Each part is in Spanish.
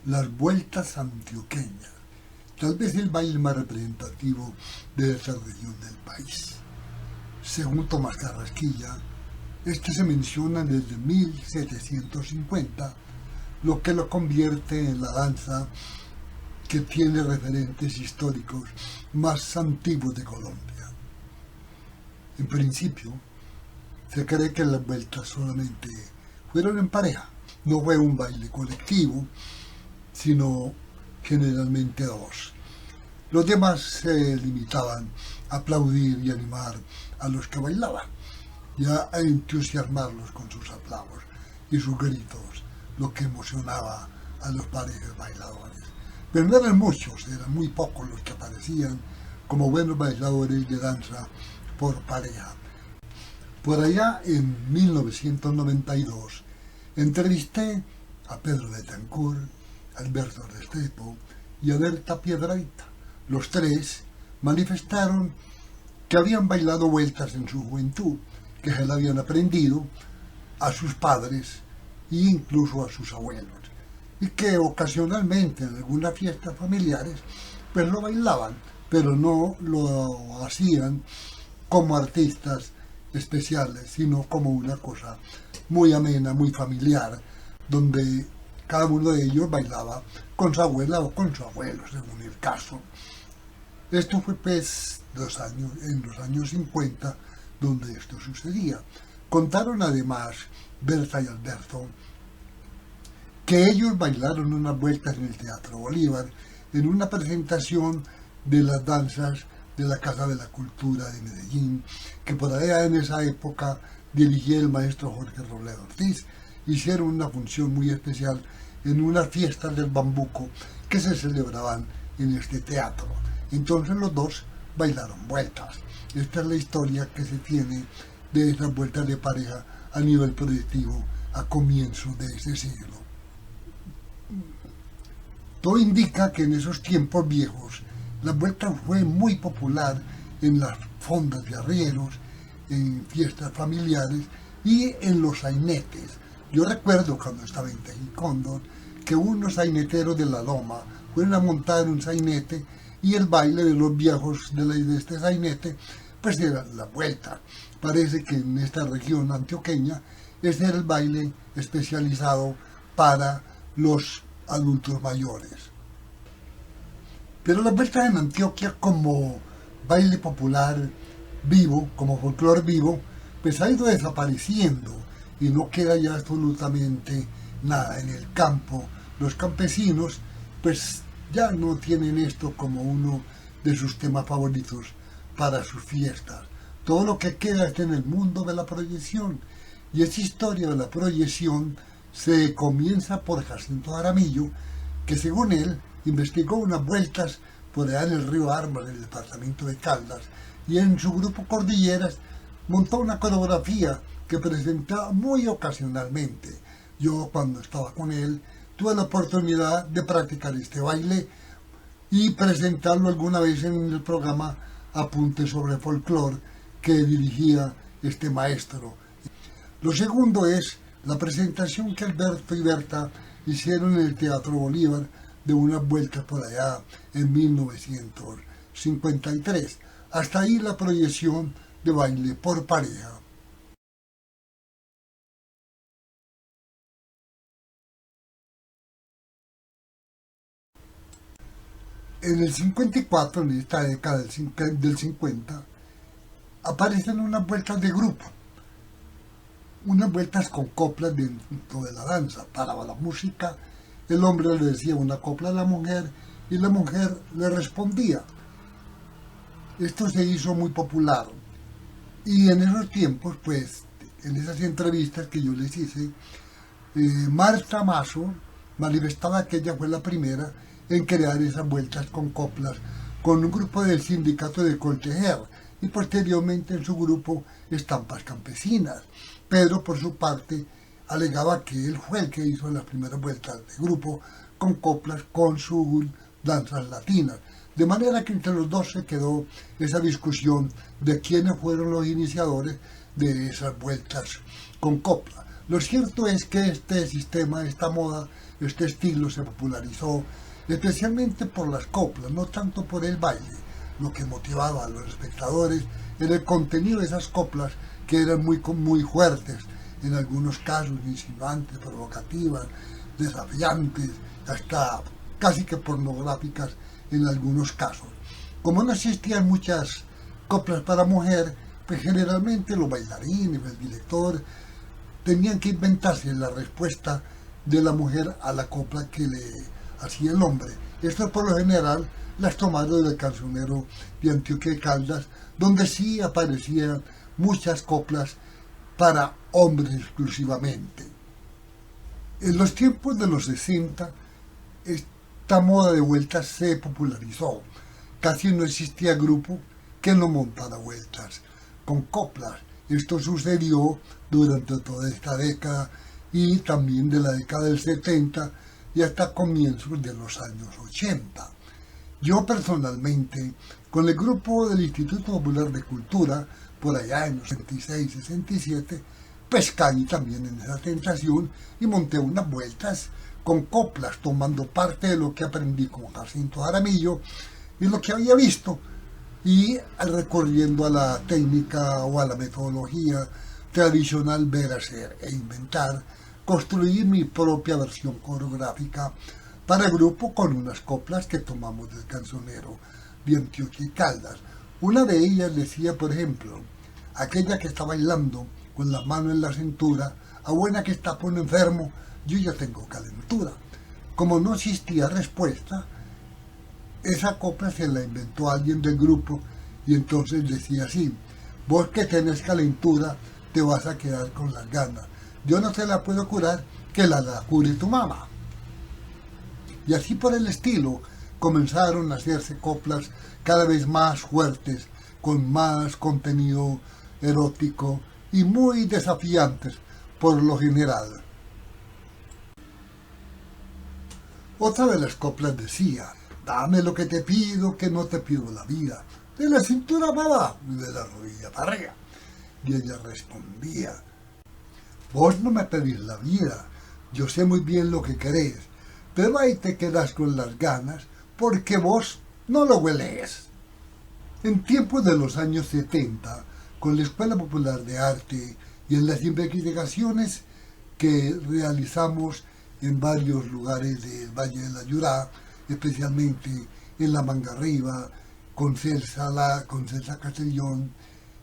las vueltas antioqueñas, tal vez el baile más representativo de esta región del país. Según Tomás Carrasquilla, este se menciona desde 1750, lo que lo convierte en la danza que tiene referentes históricos más antiguos de Colombia. En principio, se cree que las vueltas solamente fueron en pareja, no fue un baile colectivo, sino generalmente dos. Los demás se limitaban a aplaudir y animar a los que bailaban, ya a entusiasmarlos con sus aplausos y sus gritos, lo que emocionaba a los parejas bailadores. Pero no eran muchos, eran muy pocos los que aparecían como buenos bailadores de danza por pareja. Por allá, en 1992, entrevisté a Pedro Betancourt, Alberto Restrepo y a Berta Piedradita. Los tres manifestaron que habían bailado vueltas en su juventud, que se la habían aprendido a sus padres e incluso a sus abuelos, y que ocasionalmente en algunas fiestas familiares pues lo bailaban, pero no lo hacían como artistas especiales, sino como una cosa muy amena, muy familiar, donde cada uno de ellos bailaba con su abuela o con su abuelo, según el caso. Esto fue pues en los años 50 donde esto sucedía. Contaron además Berta y Alberto que ellos bailaron unas vueltas en el Teatro Bolívar en una presentación de las danzas de la Casa de la Cultura de Medellín, que por allá en esa época dirigía el maestro Jorge Robledo Ortiz. Hicieron una función muy especial en unas fiestas del bambuco que se celebraban en este teatro. Entonces los dos bailaron vueltas. Esta es la historia que se tiene de esas vueltas de pareja a nivel proyectivo a comienzos de este siglo. Todo indica que en esos tiempos viejos la vuelta fue muy popular en las fondas de arrieros, en fiestas familiares y en los sainetes. Yo recuerdo cuando estaba en Tejicóndor que unos saineteros de la Loma fueron a montar un sainete y el baile de los viejos de este sainete pues era la vuelta. Parece que en esta región antioqueña ese era el baile especializado para los adultos mayores. Pero la vuelta en Antioquia como baile popular vivo, como folclore vivo, pues ha ido desapareciendo y no queda ya absolutamente nada en el campo. Los campesinos pues ya no tienen esto como uno de sus temas favoritos para sus fiestas. Todo lo que queda es en el mundo de la proyección, y esa historia de la proyección se comienza por Jacinto Jaramillo, que según él investigó unas vueltas por allá en el río Armas, en el departamento de Caldas, y en su grupo Cordilleras montó una coreografía que presentaba muy ocasionalmente. Yo, cuando estaba con él, tuve la oportunidad de practicar este baile y presentarlo alguna vez en el programa Apuntes sobre Folclore que dirigía este maestro. Lo segundo es la presentación que Alberto y Berta hicieron en el Teatro Bolívar de unas vueltas por allá en 1953. Hasta ahí la proyección de baile por pareja. En el 54, en esta década del 50, aparecen unas vueltas de grupo, unas vueltas con coplas dentro de la danza. Paraba la música, el hombre le decía una copla a la mujer y la mujer le respondía. Esto se hizo muy popular y en esos tiempos, pues, en esas entrevistas que yo les hice, Marta Mazo manifestaba que ella fue la primera en crear esas vueltas con coplas con un grupo del sindicato de Coltejer y posteriormente en su grupo Estampas Campesinas. Pedro, por su parte, alegaba que él fue el que hizo las primeras vueltas de grupo con coplas con sus danzas latinas. De manera que entre los dos se quedó esa discusión de quiénes fueron los iniciadores de esas vueltas con copla. Lo cierto es que este sistema, esta moda, este estilo se popularizó especialmente por las coplas, no tanto por el baile. Lo que motivaba a los espectadores era el contenido de esas coplas, que eran muy fuertes, en algunos casos insinuantes, provocativas, desafiantes, hasta casi que pornográficas en algunos casos. Como no existían muchas coplas para mujer, pues generalmente los bailarines, el director, tenían que inventarse la respuesta de la mujer a la copla que le hacía el hombre. Esto por lo general las tomaron del cancionero de Antioquia de Caldas, donde sí aparecían muchas coplas para hombres exclusivamente. En los tiempos de los 60, esta moda de vueltas se popularizó. Casi no existía grupo que no montara vueltas con coplas. Esto sucedió durante toda esta década y también de la década del 70 y hasta comienzos de los años 80. Yo personalmente, con el grupo del Instituto Popular de Cultura, por allá en los 66, 67, pues caí también en esa tentación y monté unas vueltas con coplas, tomando parte de lo que aprendí con Jacinto Jaramillo y lo que había visto, y recurriendo a la técnica o a la metodología tradicional ver, hacer e inventar, construí mi propia versión coreográfica para el grupo con unas coplas que tomamos del cancionero de Antioquia y Caldas. Una de ellas decía, por ejemplo, aquella que está bailando con la mano en la cintura, a buena que está por un enfermo, yo ya tengo calentura. Como no existía respuesta, esa copla se la inventó alguien del grupo y entonces decía así: vos que tenés calentura te vas a quedar con las ganas, yo no te la puedo curar, que la cure tu mamá. Y así por el estilo comenzaron a hacerse coplas cada vez más fuertes, con más contenido erótico y muy desafiantes por lo general. Otra de las coplas decía: dame lo que te pido, que no te pido la vida, de la cintura para abajo y de la rodilla para arriba. Y ella respondía: vos no me pedís la vida, yo sé muy bien lo que querés, pero ahí te quedas con las ganas porque vos no lo huelés. En tiempos de los años 70, con la Escuela Popular de Arte y en las investigaciones que realizamos en varios lugares del Valle de la Yurá, especialmente en la Mangarriba, con Celsa Castellón,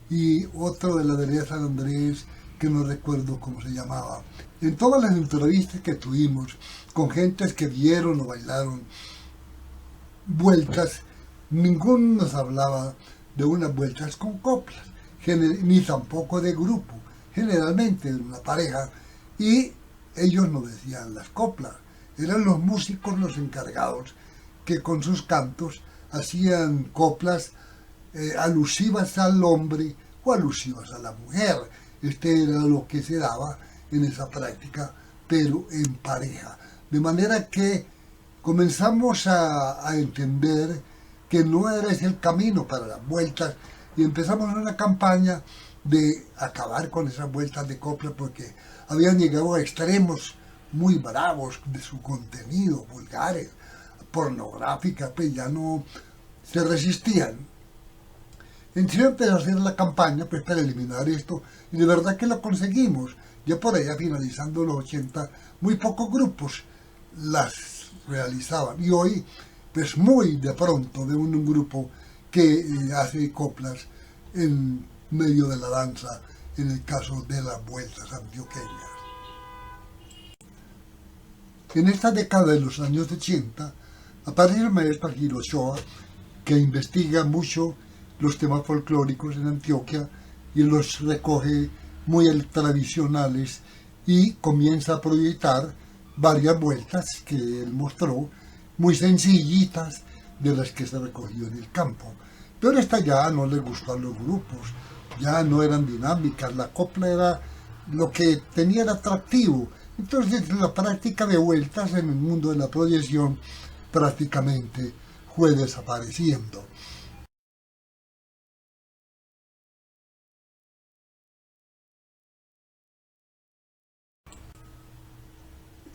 y otro de la vereda San Andrés, que no recuerdo cómo se llamaba. En todas las entrevistas que tuvimos con gentes que vieron o bailaron vueltas, ninguno nos hablaba de unas vueltas con coplas, ni tampoco de grupo, generalmente de una pareja, y ellos no decían las coplas, eran los músicos los encargados que con sus cantos hacían coplas alusivas al hombre o alusivas a la mujer. Este era lo que se daba en esa práctica, pero en pareja. De manera que comenzamos a entender que no era ese el camino para las vueltas y empezamos una campaña de acabar con esas vueltas de copla porque habían llegado a extremos muy bravos de su contenido, vulgares, pornográficas, pues ya no se resistían. Entonces empezó a hacer la campaña pues para eliminar esto y de verdad que lo conseguimos. Ya por allá finalizando los 80, muy pocos grupos las realizaban. Y hoy, pues muy de pronto, veo un grupo que hace coplas en medio de la danza, en el caso de las vueltas antioqueñas. En esta década de los años 80, aparece el maestro Hiro Ochoa, que investiga mucho los temas folclóricos en Antioquia y los recoge muy tradicionales y comienza a proyectar varias vueltas que él mostró, muy sencillitas, de las que se recogió en el campo. Pero esta ya no le gustó a los grupos, ya no eran dinámicas, la copla era lo que tenía era atractivo. Entonces la práctica de vueltas en el mundo de la proyección prácticamente fue desapareciendo.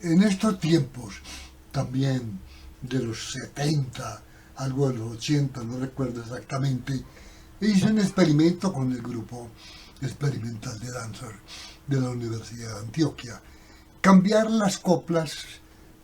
En estos tiempos, también de los 70, algo de los 80, no recuerdo exactamente, hice un experimento con el grupo experimental de danzas de la Universidad de Antioquia. Cambiar las coplas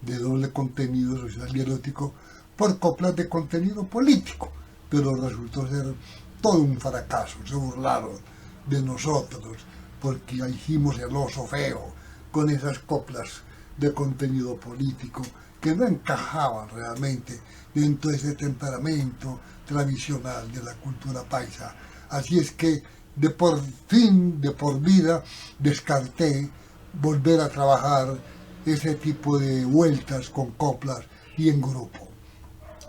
de doble contenido social y erótico por coplas de contenido político, pero resultó ser todo un fracaso. Se burlaron de nosotros porque hicimos el oso feo con esas coplas de contenido político que no encajaban realmente dentro de ese temperamento tradicional de la cultura paisa. Así es que de por vida, descarté volver a trabajar ese tipo de vueltas con coplas y en grupo.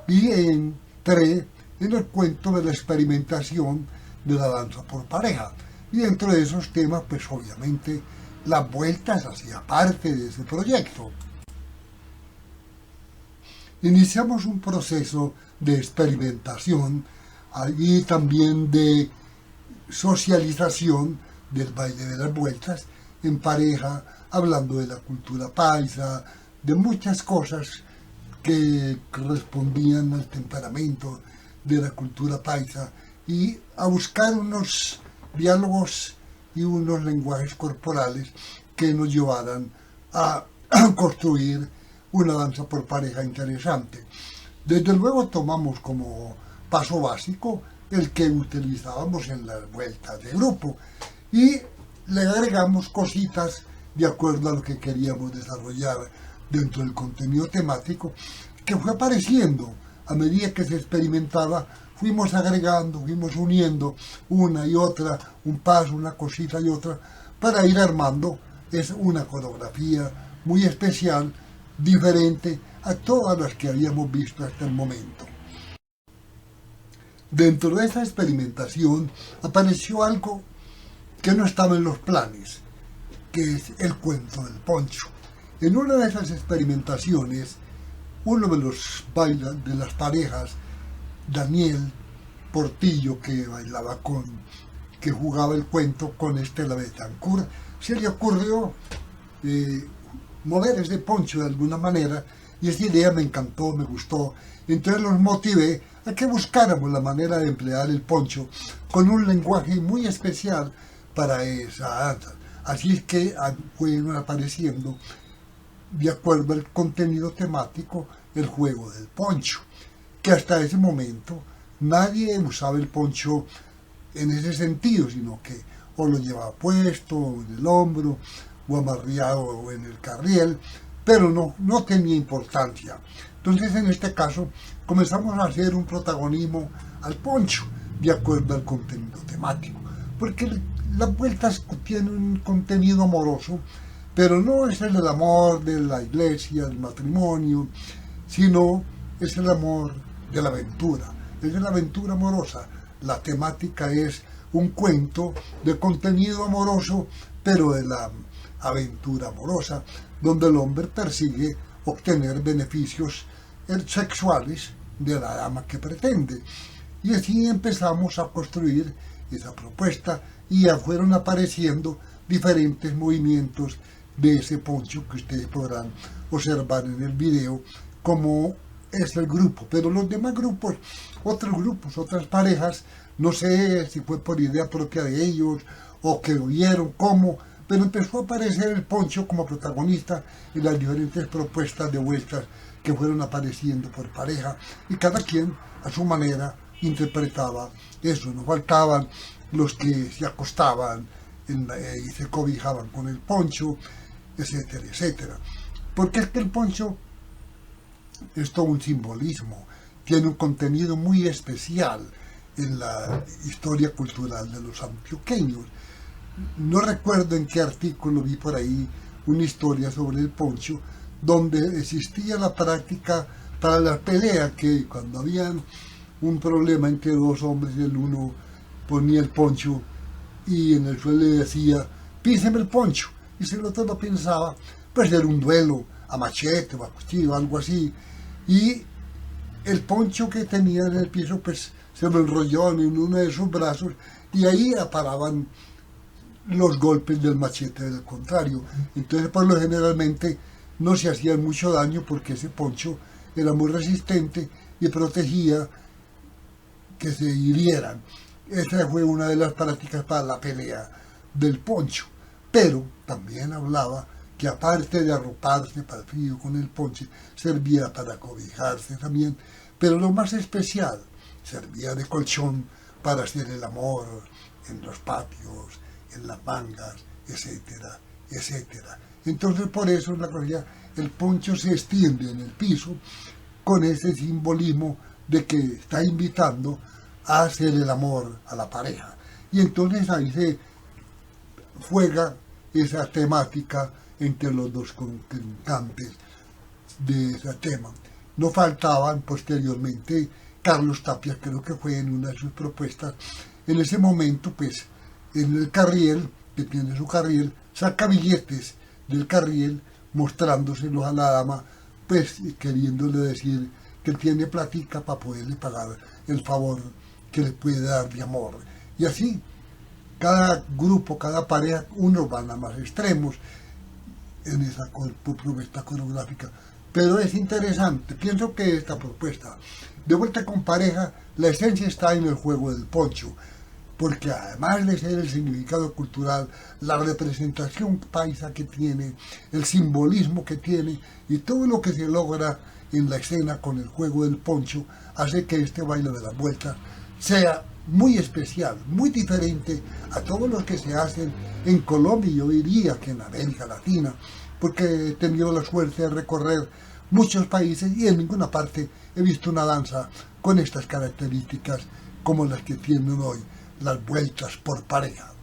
Y entré en el cuento de la experimentación de la danza por pareja. Y dentro de esos temas, pues obviamente, las vueltas hacía parte de ese proyecto. Iniciamos un proceso de experimentación y también de socialización del baile de las vueltas en pareja, hablando de la cultura paisa, de muchas cosas que correspondían al temperamento de la cultura paisa y a buscar unos diálogos y unos lenguajes corporales que nos llevaran a construir una danza por pareja interesante. Desde luego tomamos como paso básico el que utilizábamos en las vueltas de grupo y le agregamos cositas de acuerdo a lo que queríamos desarrollar dentro del contenido temático que fue apareciendo a medida que se experimentaba. Fuimos agregando, fuimos uniendo una y otra, un paso, una cosita y otra, para ir armando es una coreografía muy especial, diferente a todas las que habíamos visto hasta el momento. Dentro de esa experimentación apareció algo que no estaba en los planes, que es el cuento del poncho. En una de esas experimentaciones, uno de los de las parejas, Daniel Portillo, que que jugaba el cuento con Estela Betancourt, se le ocurrió mover ese poncho de alguna manera y esa idea me encantó, me gustó. Entonces los motivé a que buscáramos la manera de emplear el poncho con un lenguaje muy especial para esa danza. Así es que fueron apareciendo, de acuerdo al contenido temático, el juego del poncho, que hasta ese momento nadie usaba el poncho en ese sentido, sino que o lo llevaba puesto, o en el hombro, o amarrado o en el carriel, pero no tenía importancia. Entonces, en este caso, comenzamos a hacer un protagonismo al poncho, de acuerdo al contenido temático, porque las vueltas tienen un contenido amoroso, pero no es el del amor de la iglesia, del matrimonio, sino es el amor de la aventura, es de la aventura amorosa. La temática es un cuento de contenido amoroso, pero de la aventura amorosa, donde el hombre persigue obtener beneficios sexuales de la dama que pretende. Y así empezamos a construir esa propuesta y ya fueron apareciendo diferentes movimientos de ese poncho que ustedes podrán observar en el video, como es el grupo. Pero los demás grupos, otras parejas, no sé si fue por idea propia de ellos o que lo vieron cómo, pero empezó a aparecer el poncho como protagonista en las diferentes propuestas de vueltas que fueron apareciendo por pareja, y cada quien a su manera interpretaba eso. No faltaban los que se acostaban y se cobijaban con el poncho, etcétera, etcétera. Porque es que el poncho es todo un simbolismo, tiene un contenido muy especial en la historia cultural de los antioqueños. No recuerdo en qué artículo vi por ahí una historia sobre el poncho, donde existía la práctica para la pelea, que cuando había un problema entre dos hombres, el uno ponía el poncho y en el suelo le decía, píseme el poncho, y si el otro lo pensaba, pues era un duelo a machete o a cuchillo, algo así, y el poncho que tenía en el piso pues se lo enrolló en uno de sus brazos y ahí paraban los golpes del machete del contrario. Entonces, por lo generalmente, no se hacían mucho daño porque ese poncho era muy resistente y protegía que se hirieran. Esa fue una de las prácticas para la pelea del poncho. Pero también hablaba que aparte de arroparse para el frío con el ponche, servía para cobijarse también. Pero lo más especial, servía de colchón para hacer el amor en los patios, en las mangas, etcétera, etcétera. Entonces por eso en la realidad el poncho se extiende en el piso con ese simbolismo de que está invitando a hacer el amor a la pareja. Y entonces ahí se juega esa temática entre los dos contrincantes de ese tema. No faltaban posteriormente Carlos Tapia, creo que fue en una de sus propuestas, en ese momento pues en el carriel, que tiene su carriel, saca billetes del carriel mostrándoselos a la dama, pues queriéndole decir que él tiene platica para poderle pagar el favor que le puede dar de amor. Y así, cada grupo, cada pareja, unos van a más extremos en esa propuesta coreográfica. Pero es interesante, pienso que esta propuesta, de vuelta con pareja, la esencia está en el juego del poncho, porque además de ser el significado cultural, la representación paisa que tiene, el simbolismo que tiene y todo lo que se logra en la escena con el juego del poncho, hace que este baile de la vuelta sea muy especial, muy diferente a todos los que se hacen en Colombia y yo diría que en América Latina, porque he tenido la suerte de recorrer muchos países y en ninguna parte he visto una danza con estas características como las que tienen hoy las vueltas por pareja.